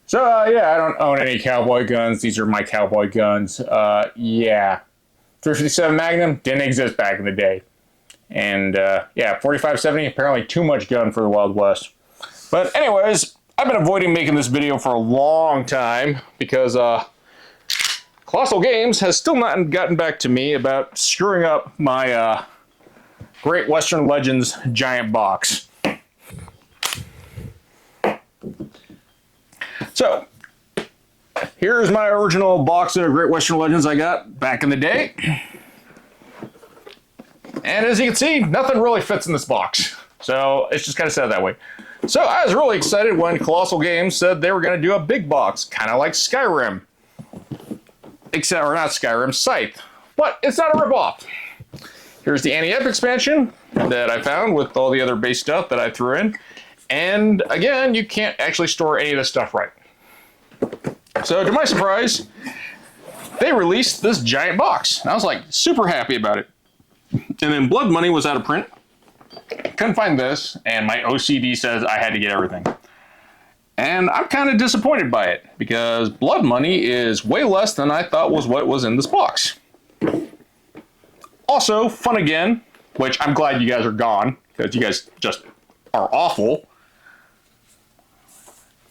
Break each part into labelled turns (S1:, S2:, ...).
S1: So, yeah, I don't own any cowboy guns. These are my cowboy guns. Yeah. 357 Magnum didn't exist back in the day. And, yeah, 4570, apparently too much gun for the Wild West. But anyways, I've been avoiding making this video for a long time because, Kolossal Games has still not gotten back to me about screwing up my, Great Western Legends giant box. So, here's my original box of Great Western Legends I got back in the day. And as you can see, nothing really fits in this box. So, it's just kind of set that way. So, I was really excited when Kolossal Games said they were going to do a big box, kind of like Skyrim. Except, or not Skyrim, Scythe. But it's not a ripoff. Here's the Anti-Ep expansion that I found with all the other base stuff that I threw in. And again, you can't actually store any of this stuff right. So to my surprise, they released this giant box. And I was like super happy about it. And then Blood Money was out of print. Couldn't find this, and my OCD says I had to get everything. And I'm kind of disappointed by it, because Blood Money is way less than I thought was what was in this box. Also, Fun Again, which I'm glad you guys are gone, because you guys just are awful.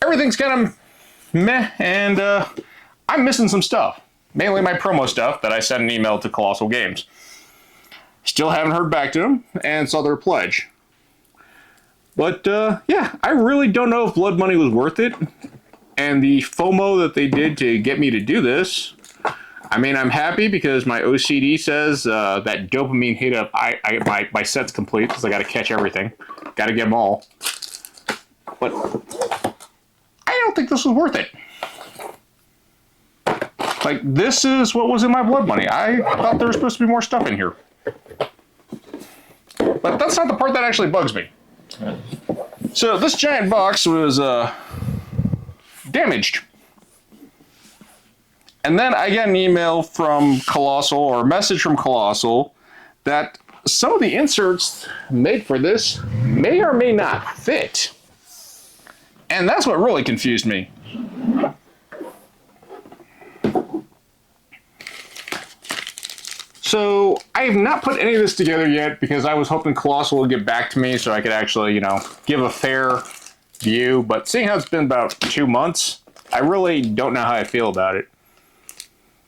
S1: Everything's kind of meh, and I'm missing some stuff. Mainly my promo stuff that I sent an email to Kolossal Games. Still haven't heard back to them, and saw their pledge. But, yeah, I really don't know if Blood Money was worth it. And the FOMO that they did to get me to do this, I mean, I'm happy because my OCD says that dopamine hit up, my set's complete because I got to catch everything. Got to get them all. But I don't think this was worth it. Like, this is what was in my Blood Money. I thought there was supposed to be more stuff in here. But that's not the part that actually bugs me. So this giant box was damaged. And then I got an email from Kolossal, or a message from Kolossal, that some of the inserts made for this may or may not fit. And that's what really confused me. So I have not put any of this together yet because I was hoping Kolossal would get back to me so I could actually, you know, give a fair view. But seeing how it's been about 2 months, I really don't know how I feel about it.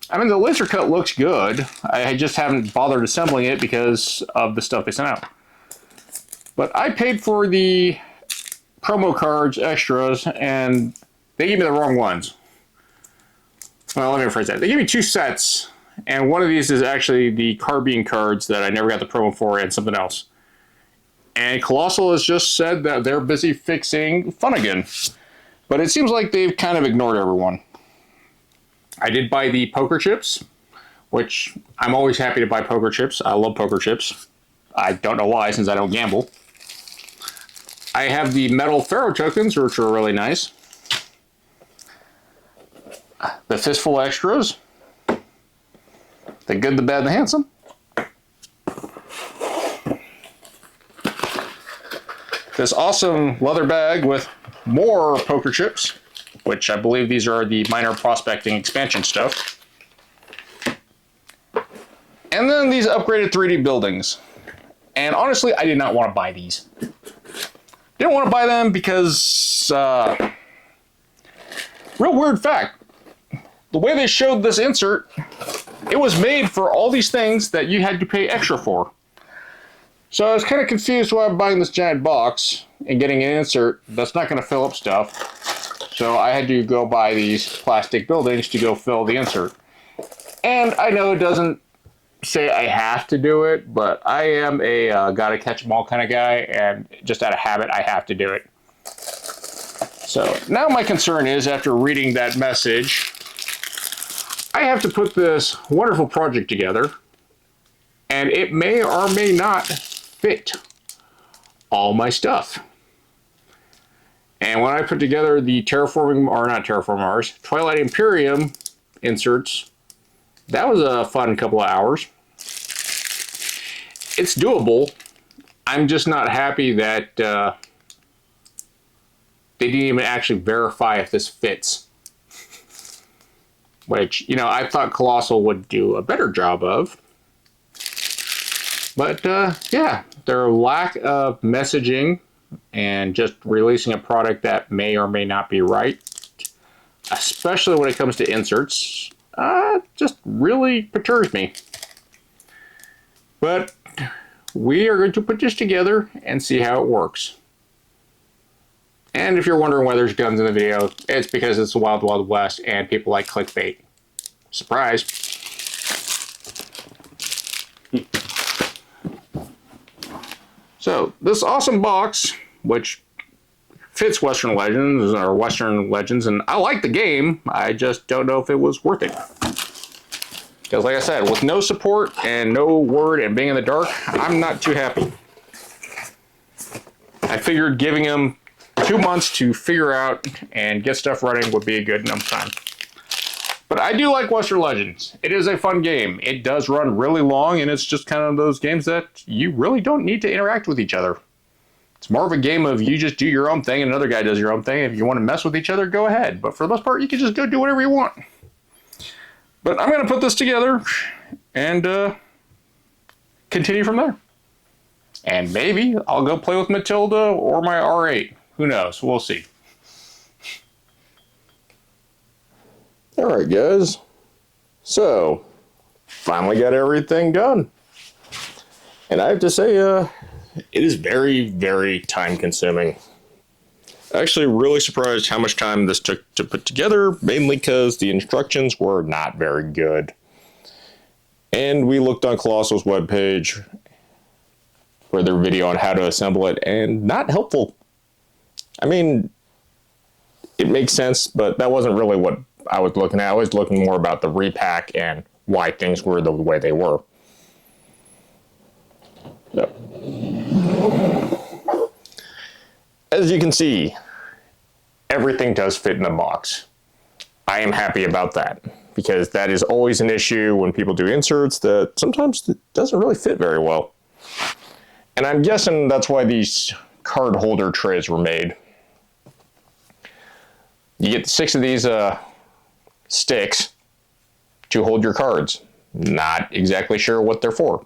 S1: I mean, the laser cut looks good. I just haven't bothered assembling it because of the stuff they sent out. But I paid for the promo cards extras, and they gave me the wrong ones. Well, let me rephrase that. They gave me 2 sets. And one of these is actually the carbine cards that I never got the promo for, and something else. And Kolossal has just said that they're busy fixing Fun Again. But it seems like they've kind of ignored everyone. I did buy the poker chips, which I'm always happy to buy poker chips. I love poker chips. I don't know why, since I don't gamble. I have the metal Pharaoh tokens, which are really nice. The Fistful extras. The Good, the Bad, and the Handsome. This awesome leather bag with more poker chips, which I believe these are the minor prospecting expansion stuff. And then these upgraded 3D buildings. And honestly, I did not want to buy these. Didn't want to buy them because, real weird fact, the way they showed this insert, it was made for all these things that you had to pay extra for. So I was kind of confused why I'm buying this giant box and getting an insert that's not going to fill up stuff. So I had to go buy these plastic buildings to go fill the insert. And I know it doesn't say I have to do it, but I am a gotta catch 'em all kind of guy, and just out of habit, I have to do it. So now my concern is, after reading that message, I have to put this wonderful project together, and it may or may not fit all my stuff. And when I put together the Terraforming, or not Terraforming Mars, Twilight Imperium inserts, that was a fun couple of hours. It's doable. I'm just not happy that they didn't even actually verify if this fits. Which, you know, I thought Kolossal would do a better job of. But, yeah, their lack of messaging and just releasing a product that may or may not be right, especially when it comes to inserts, just really perturbs me. But we are going to put this together and see how it works. And if you're wondering why there's guns in the video, it's because it's the Wild Wild West and people like clickbait. Surprise. So, this awesome box, which fits Western Legends, or Western Legends, and I like the game, I just don't know if it was worth it. Because like I said, with no support and no word and being in the dark, I'm not too happy. I figured giving them 2 months to figure out and get stuff running would be a good enough time. But I do like Western Legends. It is a fun game. It does run really long, and it's just kind of those games that you really don't need to interact with each other. It's more of a game of you just do your own thing and another guy does your own thing. If you want to mess with each other, go ahead. But for the most part, you can just go do whatever you want. But I'm going to put this together and continue from there. And maybe I'll go play with Matilda or my R8. Who knows? We'll see. Alright guys, so finally got everything done. And I have to say, it is very, very time consuming. Actually really surprised how much time this took to put together, mainly because the instructions were not very good. And we looked on Kolossal's webpage for their video on how to assemble it, and not helpful. I mean, it makes sense, but that wasn't really what I was looking at. I was looking more about the repack and why things were the way they were. So, as you can see, everything does fit in the box. I am happy about that, because that is always an issue when people do inserts that sometimes it doesn't really fit very well. And I'm guessing that's why these card holder trays were made. You get 6 of these sticks to hold your cards. Not exactly sure what they're for,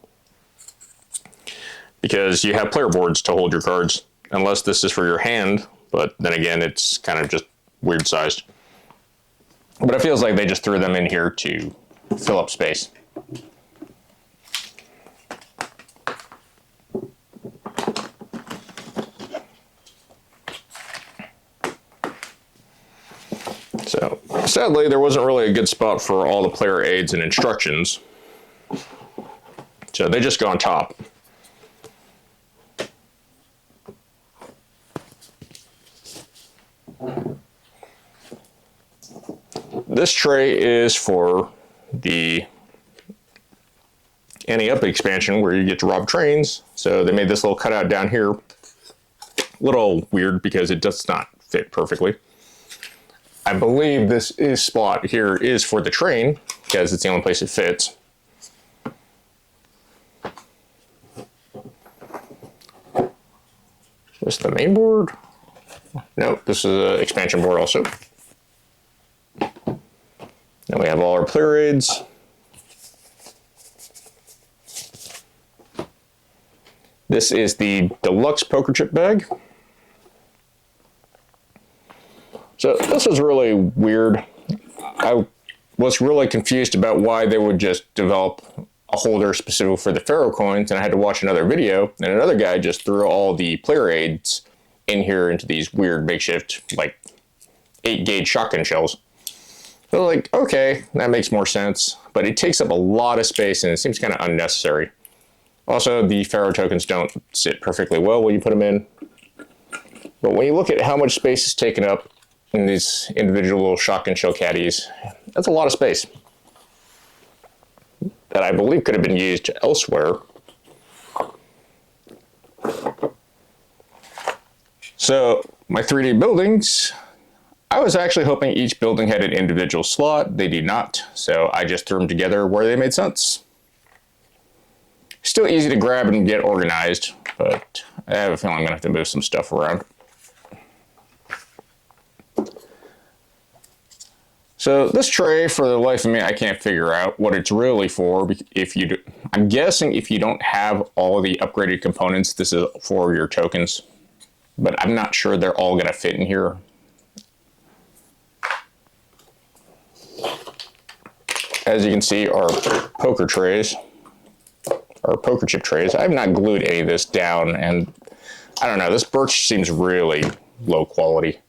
S1: because you have player boards to hold your cards, unless this is for your hand, but then again, it's kind of just weird sized. But it feels like they just threw them in here to fill up space. So, sadly, there wasn't really a good spot for all the player aids and instructions. So they just go on top. This tray is for the Ante-Up expansion where you get to rob trains. So they made this little cutout down here. A little weird because it does not fit perfectly. I believe this spot here is for the train, because it's the only place it fits. Is this the main board? Nope, this is an expansion board also. Then we have all our player aids. This is the deluxe poker chip bag. So this was really weird. I was really confused about why they would just develop a holder specific for the Pharaoh coins, and I had to watch another video, and another guy just threw all the player aids in here into these weird makeshift, like, 8-gauge shotgun shells. So like, okay, that makes more sense, but it takes up a lot of space and it seems kind of unnecessary. Also, the Pharaoh tokens don't sit perfectly well when you put them in. But when you look at how much space is taken up in these individual little shotgun shell caddies, that's a lot of space that I believe could have been used elsewhere. So my 3D buildings, I was actually hoping each building had an individual slot. They do not, so I just threw them together where they made sense. Still easy to grab and get organized, but I have a feeling I'm gonna have to move some stuff around. So this tray, for the life of me, I can't figure out what it's really for. If you do, I'm guessing if you don't have all the upgraded components, this is for your tokens. But I'm not sure they're all going to fit in here. As you can see, our poker trays, or poker chip trays. I have not glued any of this down, and I don't know, this birch seems really low quality.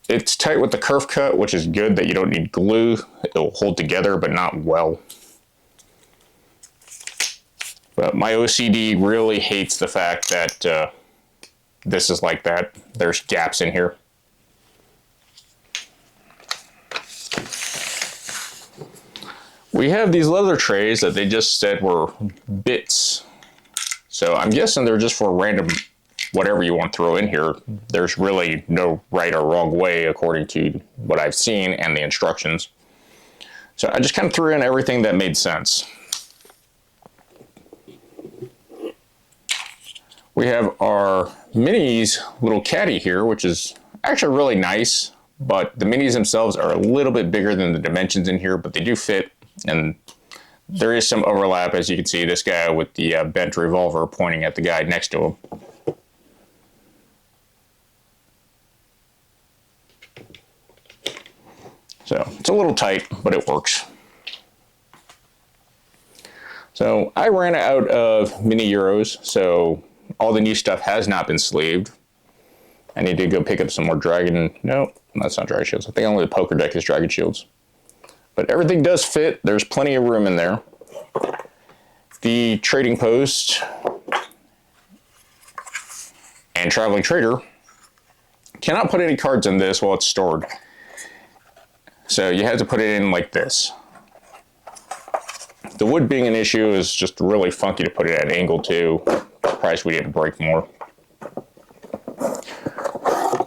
S1: It's tight with the kerf cut, which is good that you don't need glue. It'll hold together, but not well. But my OCD really hates the fact that this is like that. There's gaps in here. We have these leather trays that they just said were bits. So I'm guessing they're just for random whatever you want to throw in here. There's really no right or wrong way according to what I've seen and the instructions. So I just kind of threw in everything that made sense. We have our minis little caddy here, which is actually really nice, but the minis themselves are a little bit bigger than the dimensions in here, but they do fit, and there is some overlap. As you can see, this guy with the bent revolver pointing at the guy next to him. So it's a little tight, but it works. So I ran out of mini Euros, so all the new stuff has not been sleeved. I need to go pick up some more dragon. No, that's not dragon shields. I think only the poker deck is dragon shields. But everything does fit. There's plenty of room in there. The trading post and traveling trader cannot put any cards in this while it's stored. So you have to put it in like this. The wood being an issue is just really funky to put it at an angle too. Surprised we didn't break more.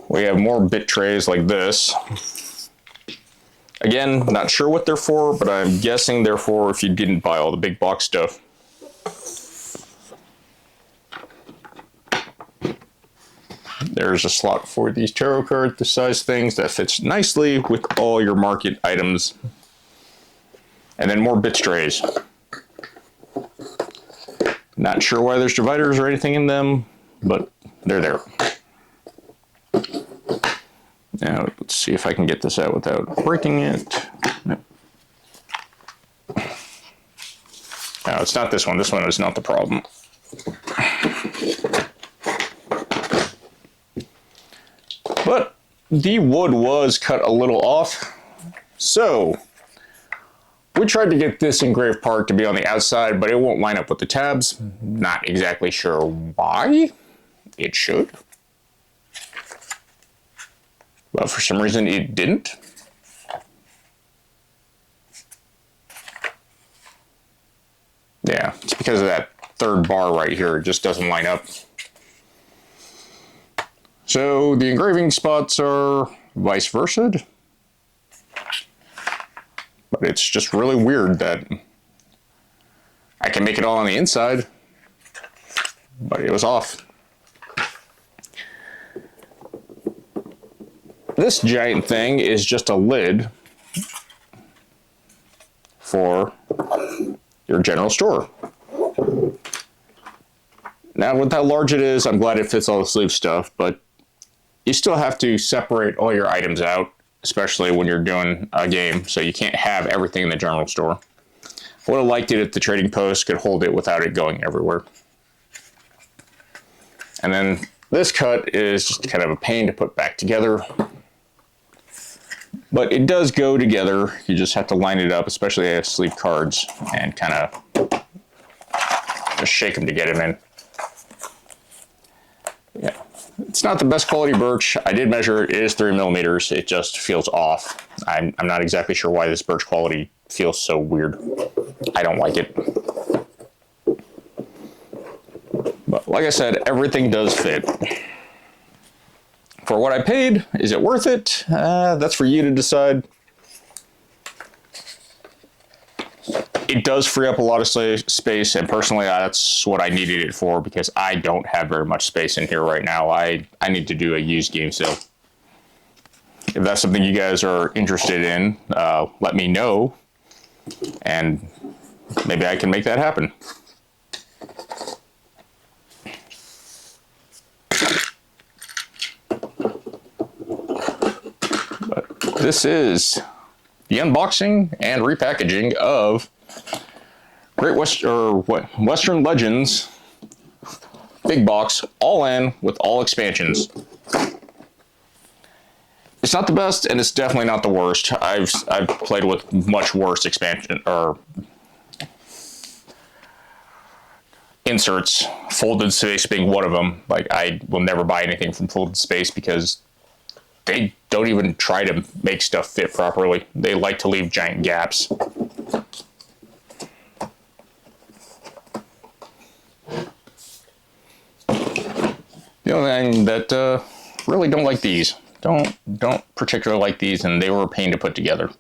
S1: We have more bit trays like this. Again, not sure what they're for, but I'm guessing they're for if you didn't buy all the big box stuff. There's a slot for these tarot card the size things that fits nicely with all your market items. And then more bit trays. Not sure why there's dividers or anything in them, but they're there. Now, let's see if I can get this out without breaking it. No, it's not this one. This one is not the problem. But the wood was cut a little off. So we tried to get this engraved part to be on the outside, but it won't line up with the tabs. Not exactly sure why. It should. But for some reason it didn't. Yeah, it's because of that third bar right here. It just doesn't line up. So the engraving spots are vice versa. But it's just really weird that I can make it all on the inside, but it was off. This giant thing is just a lid for your general store. Now, with how large it is, I'm glad it fits all the sleeve stuff, but you still have to separate all your items out, especially when you're doing a game, so you can't have everything in the general store. I would have liked it if the trading post could hold it without it going everywhere. And then this cut is just kind of a pain to put back together. But it does go together. You just have to line it up, especially if sleeve cards, and kind of just shake them to get them in. Yeah, it's not the best quality birch. I did measure it. It is 3 millimeters. It just feels off. I'm not exactly sure why this birch quality feels so weird. I don't like it. But like I said, everything does fit. For what I paid, is it worth it? That's for you to decide. It does free up a lot of space, and personally, that's what I needed it for, because I don't have very much space in here right now. I need to do a used game sale. if that's something you guys are interested in, let me know, and maybe I can make that happen. But this is the unboxing and repackaging of Western Legends big box, all in with all expansions. It's not the best, and it's definitely not the worst. I've played with much worse expansion or inserts, Folded Space being one of them. Like, I will never buy anything from Folded Space because they don't even try to make stuff fit properly. They like to leave giant gaps. The only thing that really don't like these. Don't particularly like these, and they were a pain to put together.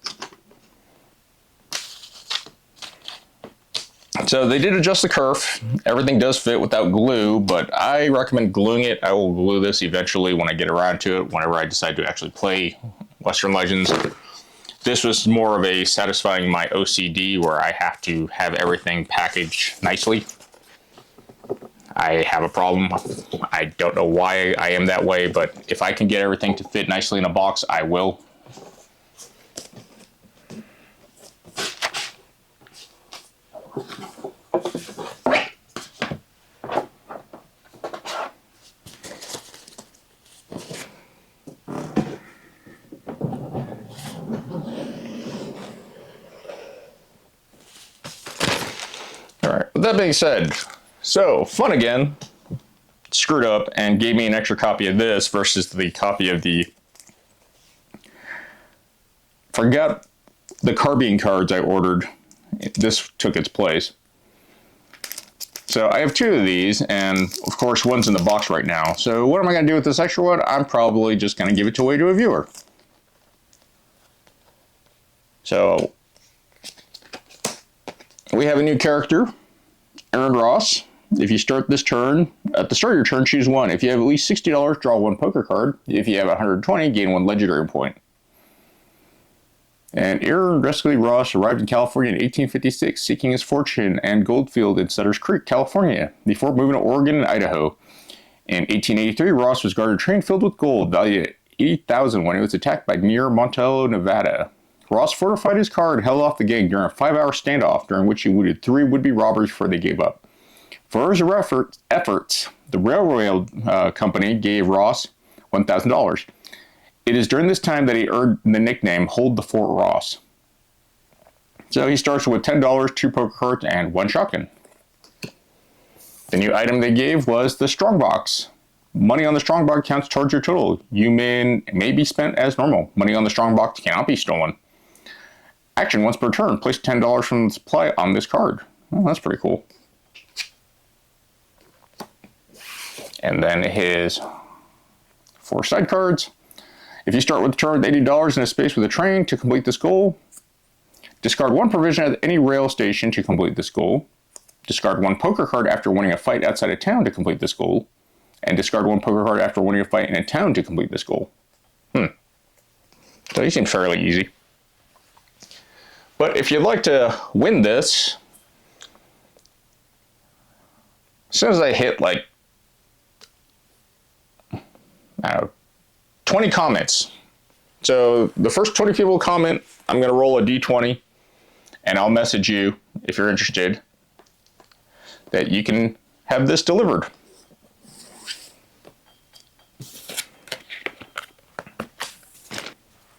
S1: So they did adjust the kerf. Everything does fit without glue, but I recommend gluing it. I will glue this eventually when I get around to it, whenever I decide to actually play Western Legends. This was more of a satisfying my OCD, where I have to have everything packaged nicely. I have a problem. I don't know why I am that way, but if I can get everything to fit nicely in a box, I will. All right, with that being said, so, fun again, screwed up and gave me an extra copy of this versus the copy of the... Forgot the carbine cards I ordered. This took its place. So, I have two of these, and of course one's in the box right now. So, what am I going to do with this extra one? I'm probably just going to give it away to a viewer. So, we have a new character, Aaron Ross. If you start this turn, at the start of your turn, choose one. If you have at least $60, draw one poker card. If you have 120, gain one legendary point. And Aaron Wesley Ross arrived in California in 1856, seeking his fortune and goldfield in Sutter's Creek, California, before moving to Oregon and Idaho. In 1883, Ross was guarded a train filled with gold, valued at $80,000 when he was attacked by near Montello, Nevada. Ross fortified his car and held off the gang during a 5-hour standoff, during which he wounded 3 would-be robbers before they gave up. For his efforts, the railroad company gave Ross $1,000. It is during this time that he earned the nickname Hold the Fort Ross. So he starts with $10, 2 poker cards, and 1 shotgun. The new item they gave was the Strongbox. Money on the Strongbox counts towards your total. You may be spent as normal. Money on the Strongbox cannot be stolen. Action once per turn. Place $10 from the supply on this card. Well, that's pretty cool. And then his 4 side cards. If you start with a turn with $80 in a space with a train to complete this goal, discard 1 provision at any rail station to complete this goal. Discard 1 poker card after winning a fight outside of town to complete this goal. And discard 1 poker card after winning a fight in a town to complete this goal. So these seem fairly easy. But if you'd like to win this, as soon as I hit like 20 comments. So the first 20 people comment, I'm going to roll a d20, and I'll message you if you're interested that you can have this delivered.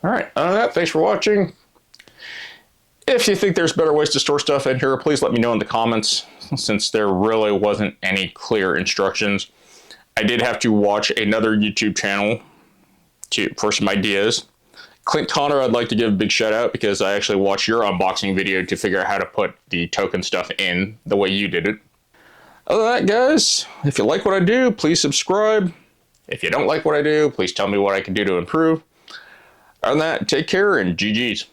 S1: All right, other than that, thanks for watching. If you think there's better ways to store stuff in here, please let me know in the comments, since there really wasn't any clear instructions. I did have to watch another YouTube channel for some ideas. Clint Connor, I'd like to give a big shout out because I actually watched your unboxing video to figure out how to put the token stuff in the way you did it. Other than that, guys, if you like what I do, please subscribe. If you don't like what I do, please tell me what I can do to improve. Other than that, take care and GG's.